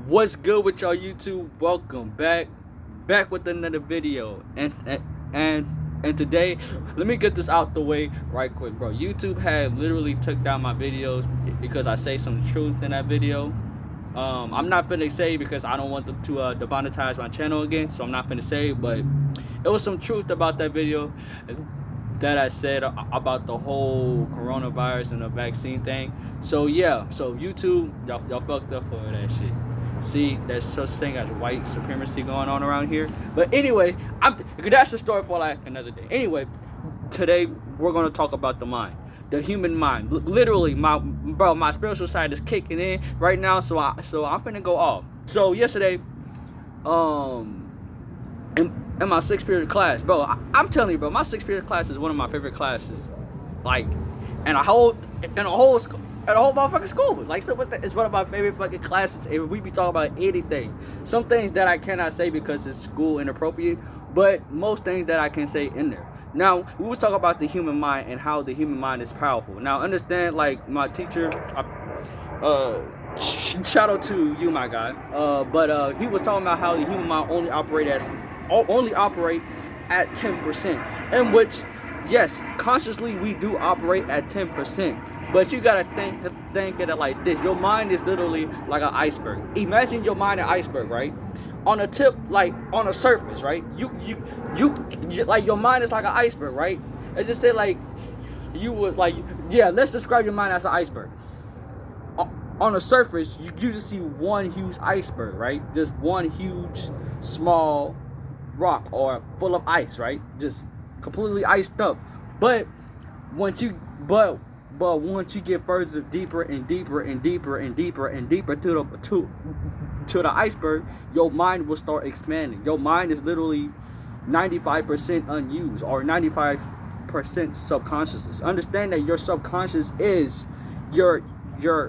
What's good with y'all YouTube? Welcome back with another video. And today, let me get this out the way right quick, bro. YouTube had literally took down my videos because I say some truth in that video. I'm not finna say because I don't want them to demonetize my channel again, so I'm not finna say, but it was some truth about that video that I said about the whole coronavirus and the vaccine thing. So yeah, so YouTube, y'all fucked up for that shit. See, there's such thing as white supremacy going on around here. But anyway, that's a story for like another day. Anyway, today we're gonna talk about the mind, the human mind. Literally, my spiritual side is kicking in right now. So I'm finna go off. So yesterday, in my sixth period class, bro, I'm telling you, bro, my sixth period class is one of my favorite classes, like, in a whole motherfucking school. Like, so it's one of my favorite fucking classes. And we be talking about anything. Some things that I cannot say because it's school inappropriate, but most things that I can say in there. Now, we was talking about the human mind and how the human mind is powerful. Now, understand, like, my teacher, shout out to you, my guy. But he was talking about how the human mind only operate at 10%, in which, yes, consciously we do operate at 10%. But you gotta think of it like this: your mind is literally like an iceberg. Imagine your mind an iceberg, right? On a tip, like on a surface, right? You like your mind is like an iceberg, right? It just said like you would like, yeah. Let's describe your mind as an iceberg. On the surface, you just see one huge iceberg, right? Just one huge small rock or full of ice, right? Just completely iced up. But once you get further, deeper and deeper and deeper and deeper and deeper to the iceberg, your mind will start expanding. Your mind is literally 95% unused or 95% subconsciousness. Understand that your subconscious is your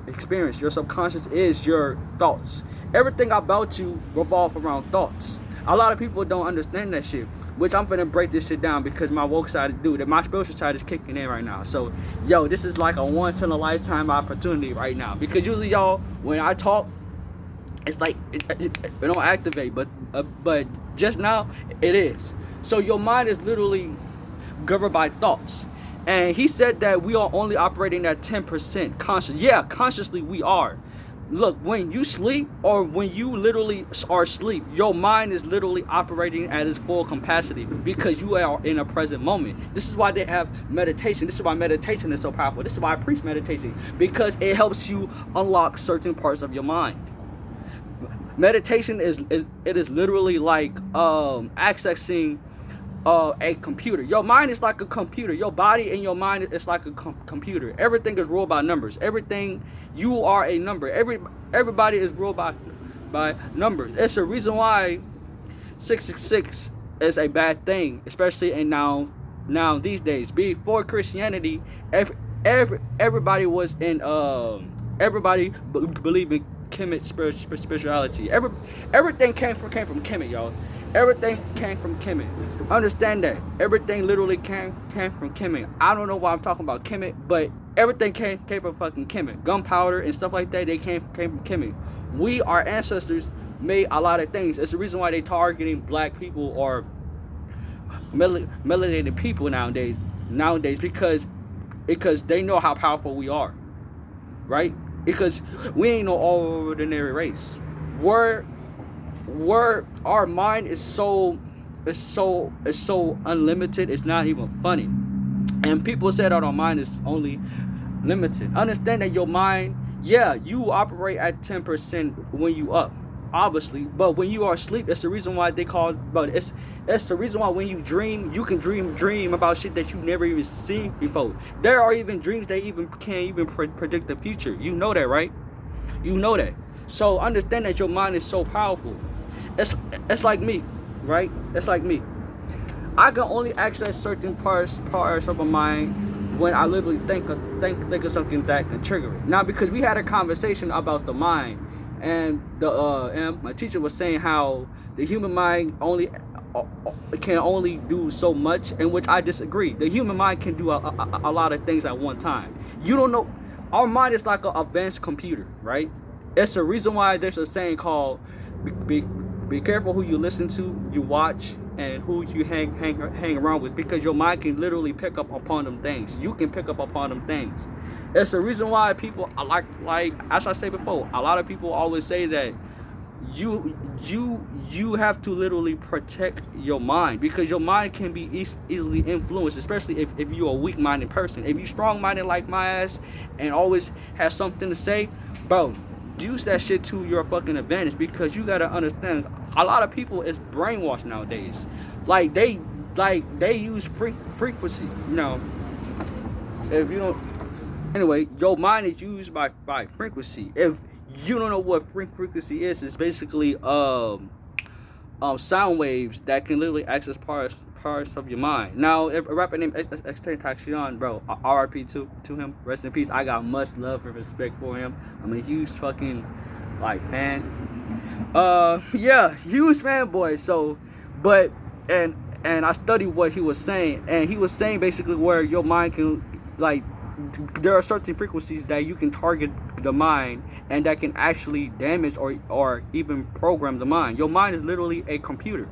experience. Your subconscious is your thoughts. Everything about you revolves around thoughts. A lot of people don't understand that shit, which I'm finna break this shit down because my woke side, dude, my spiritual side is kicking in right now. So, yo, this is like a once in a lifetime opportunity right now. Because usually, y'all, when I talk, it's like it don't activate, but just now it is. So your mind is literally governed by thoughts. And he said that we are only operating at 10% conscious. Yeah, consciously we are. Look, when you sleep or when you literally are asleep, your mind is literally operating at its full capacity because you are in a present moment. This is why they have meditation. This is why meditation is so powerful. This is why I preach meditation, because it helps you unlock certain parts of your mind. Meditation is literally like accessing a computer. Your mind is like a computer. Your body and your mind is like a computer. Everything is ruled by numbers. Everything, you are a number. Everybody is ruled by numbers. It's the reason why 666 is a bad thing, especially in now these days. Before Christianity, everybody was in everybody believed in Kemet spirituality. Everything came from Kemet, y'all. Everything came from Kemet. Understand that. Everything literally came from Kemet. I don't know why I'm talking about Kemet, but everything came from fucking Kemet. Gunpowder and stuff like that, they came from Kemet. Our ancestors made a lot of things. It's the reason why they targeting black people or melanated people nowadays because they know how powerful we are, right? Because we ain't no ordinary race. Our mind is so unlimited, it's not even funny. And people say that our mind is only limited. Understand that your mind, yeah, you operate at 10% when you up, obviously, but when you are asleep, it's the reason why they call, but it's the reason why when you dream, you can dream about shit that you never even seen before. There are even dreams that can't even predict the future. You know that, right? You know that. So understand that your mind is so powerful. It's like me, right? It's like me. I can only access certain parts of my mind when I literally think of something that can trigger it. Now, because we had a conversation about the mind, and my teacher was saying how the human mind can only do so much, in which I disagree. The human mind can do a lot of things at one time. You don't know. Our mind is like an advanced computer, right? It's a reason why there's a saying called be careful who you listen to, you watch, and who you hang around with, because your mind can literally pick up upon them things. You can pick up upon them things. It's the reason why people are like as I said before, a lot of people always say that you have to literally protect your mind, because your mind can be easily influenced, especially if you're a weak-minded person. If you strong-minded like my ass and always have something to say, bro, use that shit to your fucking advantage, because you gotta understand a lot of people is brainwashed nowadays. Like they use frequency. If you don't, anyway, your mind is used by frequency. If you don't know what frequency is, it's basically sound waves that can literally access parts of your mind. Now, if a rapper named Extentacion, bro, R.I.P. to him, rest in peace. I got much love and respect for him. I'm a huge fucking fan. Yeah, huge fanboy. So, but and I studied what he was saying, and he was saying basically where your mind can there are certain frequencies that you can target the mind and that can actually damage or even program the mind. Your mind is literally a computer.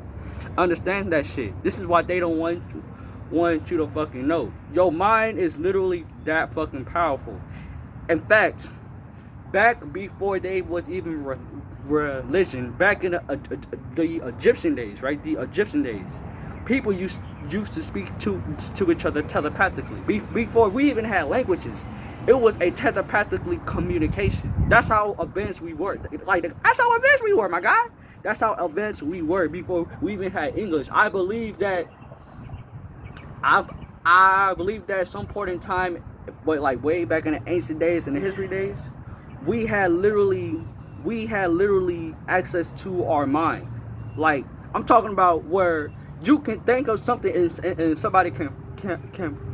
Understand that shit. This is why they don't want you to fucking know. Your mind is literally that fucking powerful. In fact, back before they was even religion, back in the Egyptian days, right? The Egyptian days, people used to speak to each other telepathically. Before we even had languages, it was a telepathically communication. That's how advanced we were. That's how advanced we were, my guy. That's how advanced we were before we even had English. I believe that at some point in time, but way back in the ancient days and the history days, we had literally access to our mind. I'm talking about where you can think of something and somebody can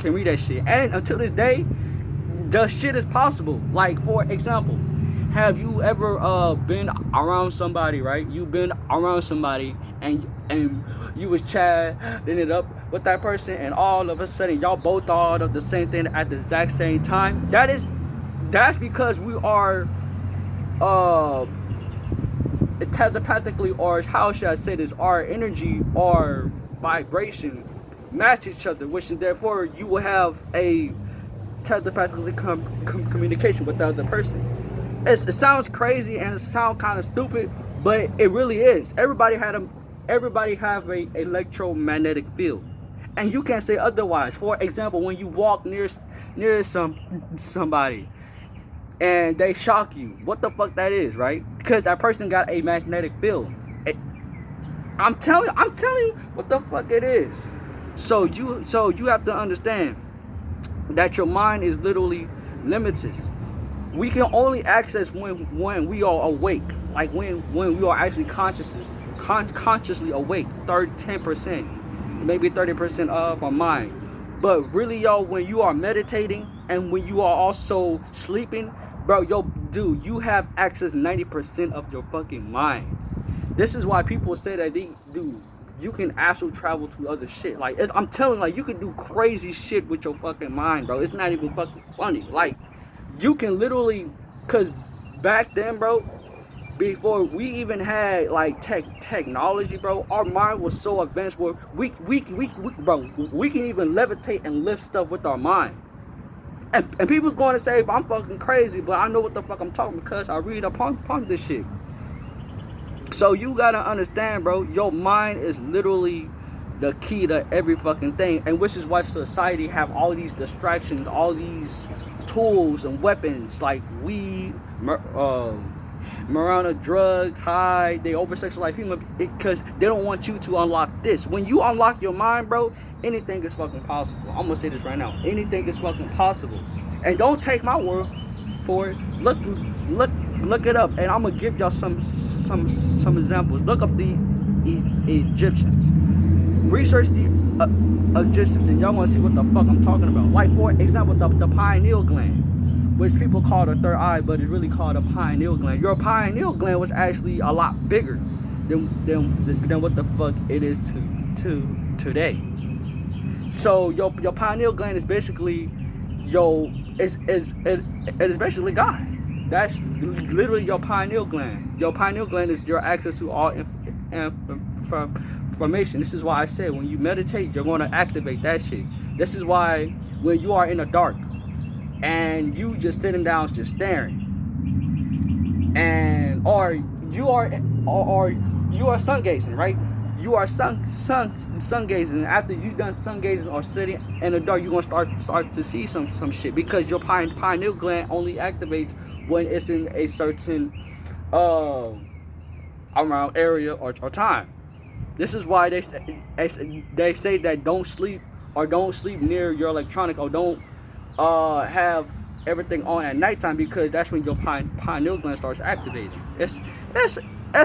read that shit. And until this day, the shit is possible. For example, have you ever been around somebody, right? You've been around somebody and you was chatting it up with that person, and all of a sudden y'all both thought of the same thing at the exact same time? That's because we are telepathically, or how should I say this, our energy or vibration match each other, which therefore you will have a telepathically communication with the other person. It sounds crazy and it sounds kind of stupid, but it really is. Everybody have a electromagnetic field, and you can't say otherwise. For example, when you walk near somebody and they shock you, what the fuck that is, right? Because that person got a magnetic field. I'm telling you what the fuck it is. So you have to understand that your mind is literally limitless. We can only access when we are awake, when we are actually consciously awake, 10%, maybe 30% of our mind. But really, yo, when you are meditating and when you are also sleeping, bro, dude, you have access 90% of your fucking mind. This is why people say that you can actually travel to other shit. I'm telling you, you can do crazy shit with your fucking mind, bro. It's not even fucking funny. You can literally, cause back then, bro, before we even had technology, bro, our mind was so advanced where we can even levitate and lift stuff with our mind. And people's going to say, I'm fucking crazy, but I know what the fuck I'm talking, because I read upon this shit. So you gotta understand, bro, your mind is literally the key to every fucking thing, and which is why society have all these distractions, all these tools and weapons like weed, marijuana, drugs, high. They over-sexualize female because they don't want you to unlock this. When you unlock your mind, bro, anything is fucking possible. I'm gonna say this right now. Anything is fucking possible. And don't take my word for it. Look it up, and I'm gonna give y'all some examples. Look up the Egyptians. Research the Egyptians, and y'all wanna see what the fuck I'm talking about. For example, the pineal gland, which people call the third eye, but it's really called a pineal gland. Your pineal gland was actually a lot bigger than what the fuck it is to today. So your pineal gland is basically it is basically God. That's literally your pineal gland. Your pineal gland is your access to all information. This is why I said when you meditate, you're going to activate that shit. This is why when you are in the dark and you just sitting down, just staring, and or you are sun gazing, right? You are sun gazing. After you done sun gazing or sitting in the dark, you're gonna start to see some shit because your pineal gland only activates when it's in a certain around area or time. This is why they say that don't sleep near your electronic, or don't have everything on at nighttime, because that's when your pineal gland starts activating. That's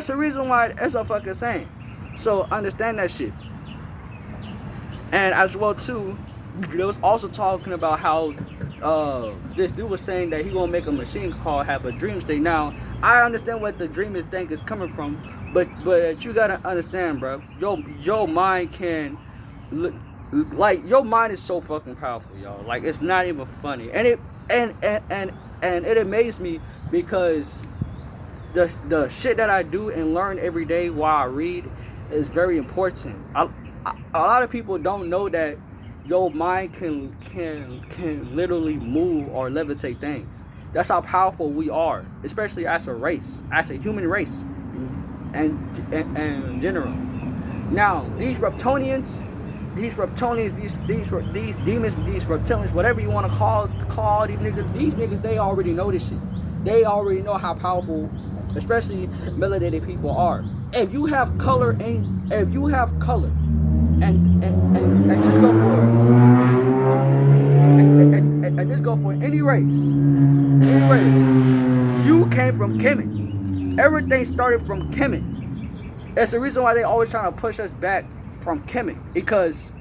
the reason why it's a fucking saying. So understand that shit. And as well too, they was also talking about how this dude was saying that he gonna make a machine called have a dream state. Now I understand what the dream thing is coming from, but you gotta understand, bro. Your mind can like your mind is so fucking powerful, y'all. Like it's not even funny, and it amazed me because the shit that I do and learn every day while I read is very important. A lot of people don't know that your mind can literally move or levitate things. That's how powerful we are, especially as a race, as a human race, and in general. Now these reptilians, these demons, these reptilians, whatever you want to call these niggas, they already know this shit. They already know how powerful, especially melanated people are. If you have color, and let's go for it, and let's go for any race, you came from Kemet. Everything started from Kemet. That's the reason why they always trying to push us back from Kemet, because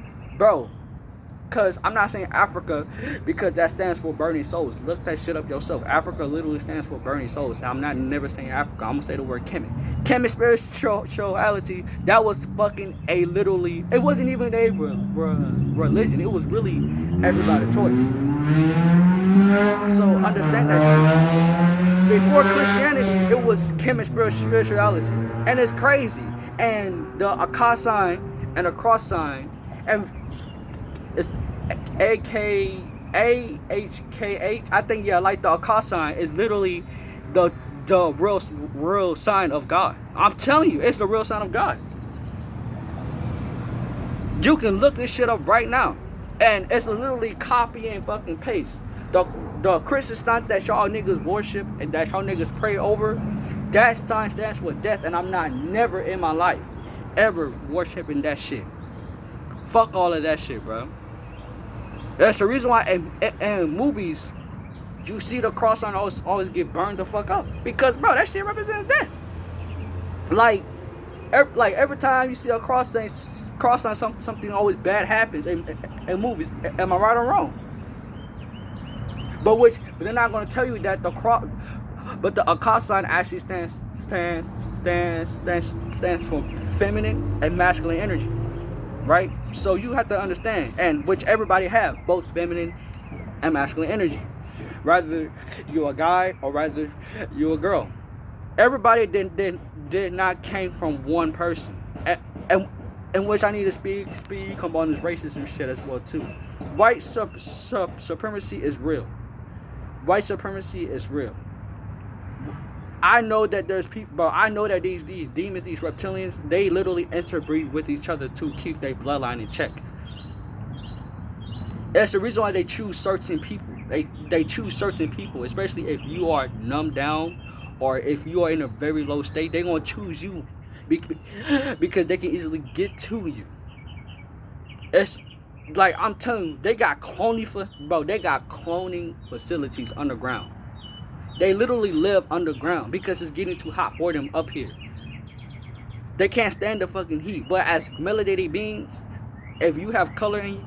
I'm not saying Africa because that stands for burning souls. Look that shit up yourself. Africa literally stands for burning souls. I'm not never saying Africa. I'm gonna say the word Kemet. Kemet spirituality. That was fucking literally. It wasn't even a religion. It was really everybody's choice. So understand that shit. Before Christianity, it was Kemet spirituality, and it's crazy. And the Akah sign and the cross sign, and it's AKAHKH. I think, yeah, like the Akah sign is literally the real sign of God. I'm telling you, it's the real sign of God. You can look this shit up right now, and it's literally copy and fucking paste. The Christian sign that y'all niggas worship and that y'all niggas pray over, that sign stands for death, and I'm not never in my life ever worshiping that shit. Fuck all of that shit, bro. That's the reason why in movies you see the cross sign always get burned the fuck up, because bro, that shit represents death. Like every time you see a cross sign, something always bad happens in movies. Am I right or wrong? But they're not gonna tell you that the Akah sign actually stands for feminine and masculine energy. Right? So you have to understand, and which everybody have, both feminine and masculine energy. Rather you're a guy or rather you're a girl. Everybody did not came from one person. And which I need to speak on this racism shit as well too. White supremacy is real. White supremacy is real. I know that there's people, bro. I know that these demons, these reptilians, they literally interbreed with each other to keep their bloodline in check. That's the reason why they choose certain people. They choose certain people, especially if you are numbed down or if you are in a very low state. They're gonna choose you because they can easily get to you. It's like I'm telling you, they got cloning facilities underground. They literally live underground because it's getting too hot for them up here. They can't stand the fucking heat. But as melanated beings, if you have color and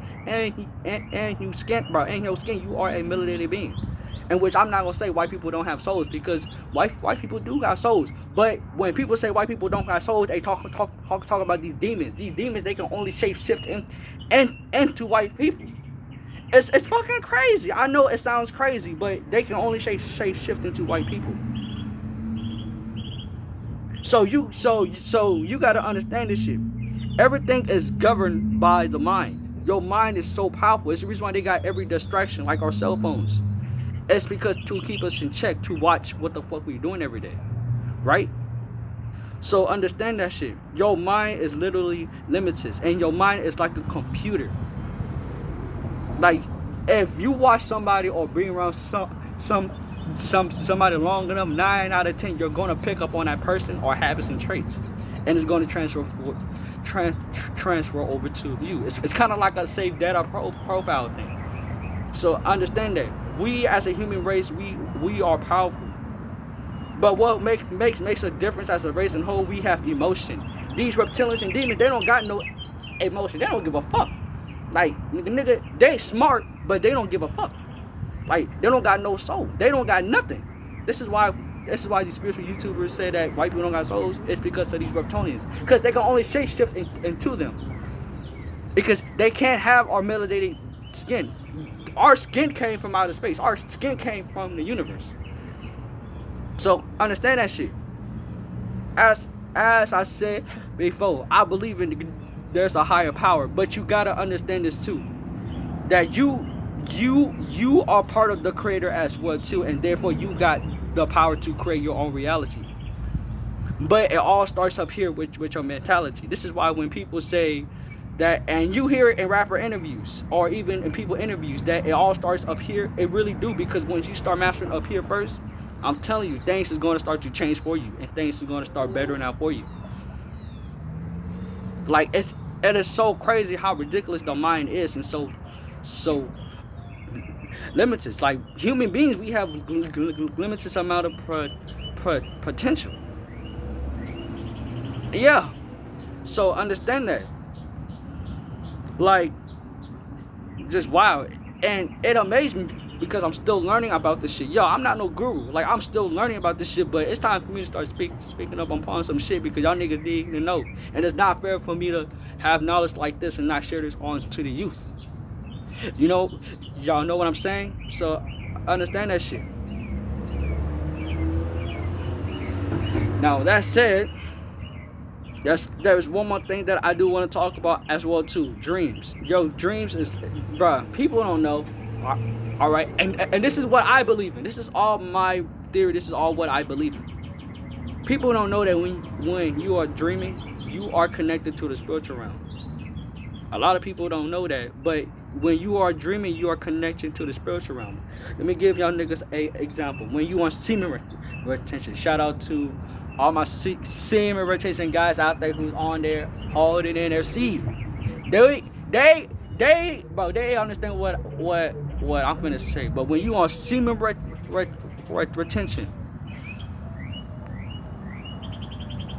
you skin, bro, in your skin, you are a melanated being. In which I'm not gonna say white people don't have souls, because white people do have souls. But when people say white people don't have souls, they talk about these demons. These demons, they can only shape shift into white people. It's fucking crazy. I know it sounds crazy, but they can only shape shift into white people. So you gotta understand this shit. Everything is governed by the mind. Your mind is so powerful. It's the reason why they got every distraction, like our cell phones. It's because to keep us in check, to watch what the fuck we doing every day, right? So understand that shit. Your mind is literally limitless, and your mind is like a computer. Like, if you watch somebody or be around somebody long enough, 9 out of 10, you're gonna pick up on that person or habits and traits, and it's gonna transfer over to you. It's kind of like a save data profile thing. So understand that we as a human race, we are powerful. But what makes a difference as a race and whole, we have emotion. These reptilians and demons, they don't got no emotion. They don't give a fuck. Like, nigga, they smart, but they don't give a fuck. Like, they don't got no soul. They don't got nothing. This is why these spiritual YouTubers say that white people don't got souls. It's because of these reptilians. Because they can only shape shift into them. Because they can't have our melanated skin. Our skin came from outer space. Our skin came from the universe. So understand that shit. As I said before, I believe there's a higher power, but you gotta understand this too. That you are part of the creator as well too, and therefore you got the power to create your own reality. But it all starts up here with your mentality. This is why when people say that, and you hear it in rapper interviews or even in people interviews, that it all starts up here, it really do, because once you start mastering up here first, I'm telling you, things is going to start to change for you, and things are going to start bettering out for you. Like, it is so crazy how ridiculous the mind is, and so limited. Like, human beings, we have limited amount of potential. Yeah. So understand that. Like, just wow. And it amazed me because I'm still learning about this shit. Yo, I'm not no guru. Like, I'm still learning about this shit, but it's time for me to start speaking up on some shit, because y'all niggas need to know. And it's not fair for me to have knowledge like this and not share this on to the youth. You know, y'all know what I'm saying? So understand that shit. Now, that said, there's one more thing that I do want to talk about as well too. Dreams. Yo, dreams is, bruh, people don't know. All right, and this is what I believe in. This is all my theory. This is all what I believe in. People don't know that when you are dreaming, you are connected to the spiritual realm. A lot of people don't know that, but when you are dreaming, you are connected to the spiritual realm. Let me give y'all niggas a example. When you on semen retention, shout out to all my semen retention guys out there who's on there holding in their seed. They understand what I'm finna say. But when you on semen retention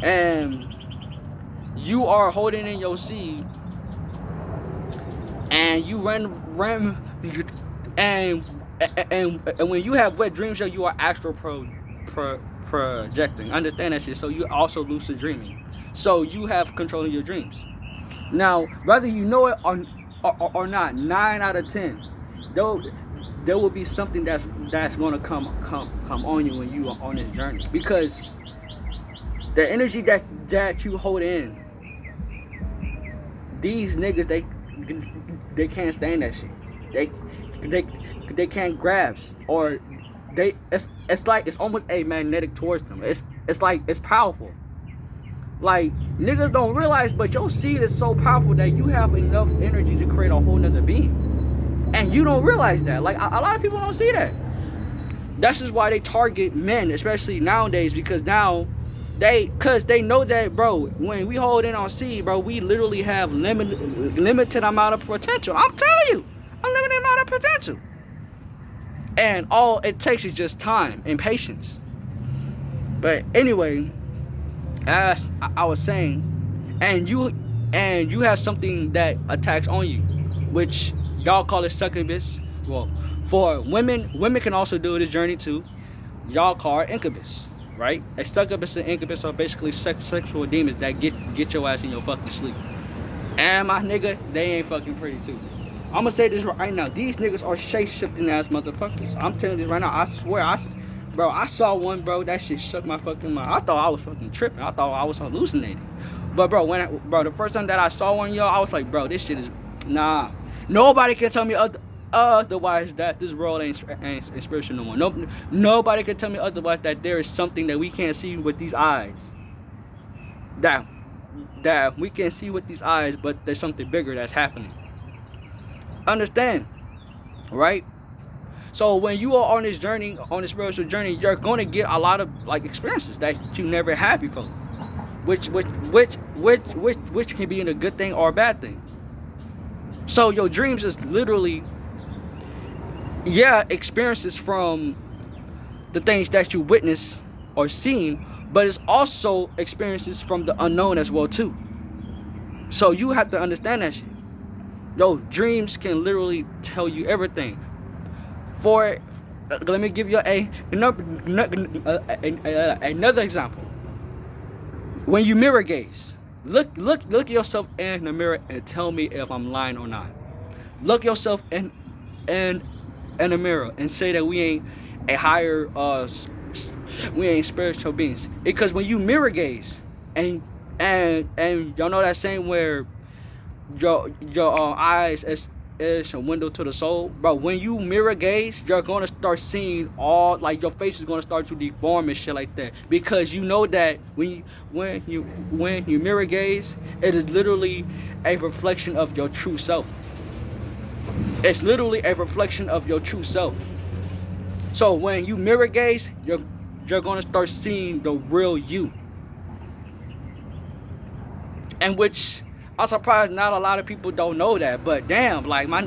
and you are holding in your seed, and you and when you have wet dreams, you are astral projecting. Understand that shit. So you also lucid dreaming. So you have control of your dreams. Now, whether you know it or not, 9 out of 10, there will be something that's gonna come on you when you are on this journey, because the energy that you hold in, these niggas, they can't stand that shit. They can't grasp, or it's like it's almost a magnetic towards them. It's like it's powerful. Like, niggas don't realize, but your seed is so powerful that you have enough energy to create a whole nother being. And you don't realize that. Like, a lot of people don't see that. That's just why they target men, especially nowadays, because now they know that, bro, when we hold in on seed, bro, we literally have limited amount of potential. I'm telling you, a limited amount of potential. And all it takes is just time and patience. But anyway, as I was saying, and you have something that attacks on you, which y'all call it succubus. Well, for women can also do this journey too. Y'all call it incubus, right? A succubus and incubus are basically sexual demons that get your ass in your fucking sleep. And my nigga, they ain't fucking pretty too. I'm gonna say this right now. These niggas are shape-shifting ass motherfuckers. I'm telling you this right now. I swear, bro, I saw one, bro. That shit shook my fucking mind. I thought I was fucking tripping. I thought I was hallucinating. But bro, the first time that I saw one, yo, I was like, bro, this shit is nah. Nobody can tell me otherwise that this world ain't spiritual no more. Nobody can tell me otherwise that there is something that we can't see with these eyes. That we can't see with these eyes, but there's something bigger that's happening. Understand, right? So when you are on this journey, on this spiritual journey, you're gonna get a lot of like experiences that you never had before, which can be in a good thing or a bad thing. So your dreams is literally, yeah, experiences from the things that you witness or seen, but it's also experiences from the unknown as well too. So you have to understand that shit. Yo, dreams can literally tell you everything. Let me give you another example. When you mirror gaze, look yourself in the mirror and tell me if I'm lying or not. Look yourself in the mirror and say that we ain't a higher we ain't spiritual beings. Because when you mirror gaze and y'all know that saying where your eyes is a window to the soul, bro. When you mirror gaze, you're gonna start seeing all, like, your face is gonna start to deform and shit like that, because you know that when you mirror gaze, it is literally a reflection of your true self. It's literally a reflection of your true self. So when you mirror gaze, you're gonna start seeing the real you, and which I'm surprised not a lot of people don't know that. But damn, like my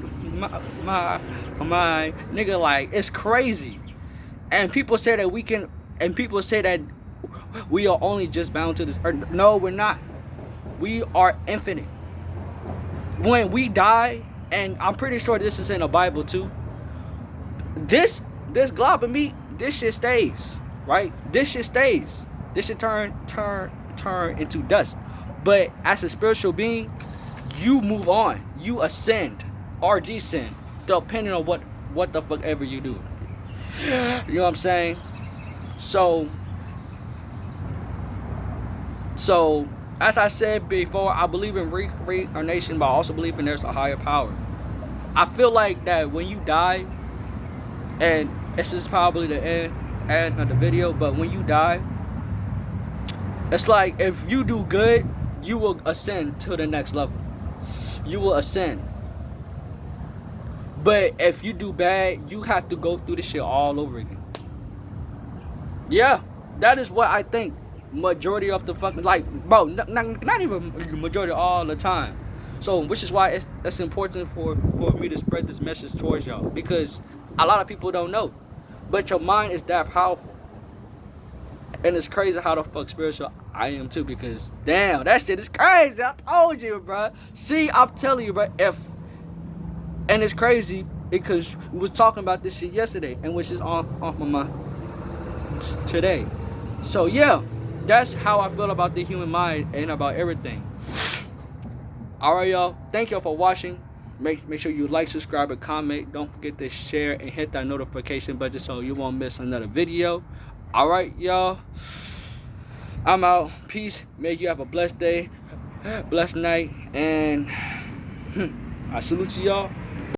nigga, like, it's crazy. And people say that we are only just bound to this earth. No, we're not. We are infinite. When we die, and I'm pretty sure this is in the Bible too, this glob of meat, this shit stays, right? This shit stays. This shit turn into dust. But as a spiritual being, you move on. You ascend or descend, depending on what the fuck ever you do. You know what I'm saying? So as I said before, I believe in reincarnation, but I also believe in there's a higher power. I feel like that when you die, and this is probably the end of the video, but when you die, it's like if you do good, you will ascend to the next level. You will ascend. But if you do bad, you have to go through this shit all over again. Yeah, that is what I think. Majority of the fucking, like, bro, not even majority all the time. So, which is why it's important for me to spread this message towards y'all, because a lot of people don't know. But your mind is that powerful. And it's crazy how the fuck spiritual I am too, because damn, that shit is crazy. I told you, bro. See, I'm telling you, bro. And it's crazy because we was talking about this shit yesterday, and which is on my mind today. So yeah, that's how I feel about the human mind and about everything. All right, y'all. Thank y'all for watching. Make sure you like, subscribe, and comment. Don't forget to share and hit that notification button so you won't miss another video. All right, y'all. I'm out. Peace. May you have a blessed day, blessed night, and I salute to y'all.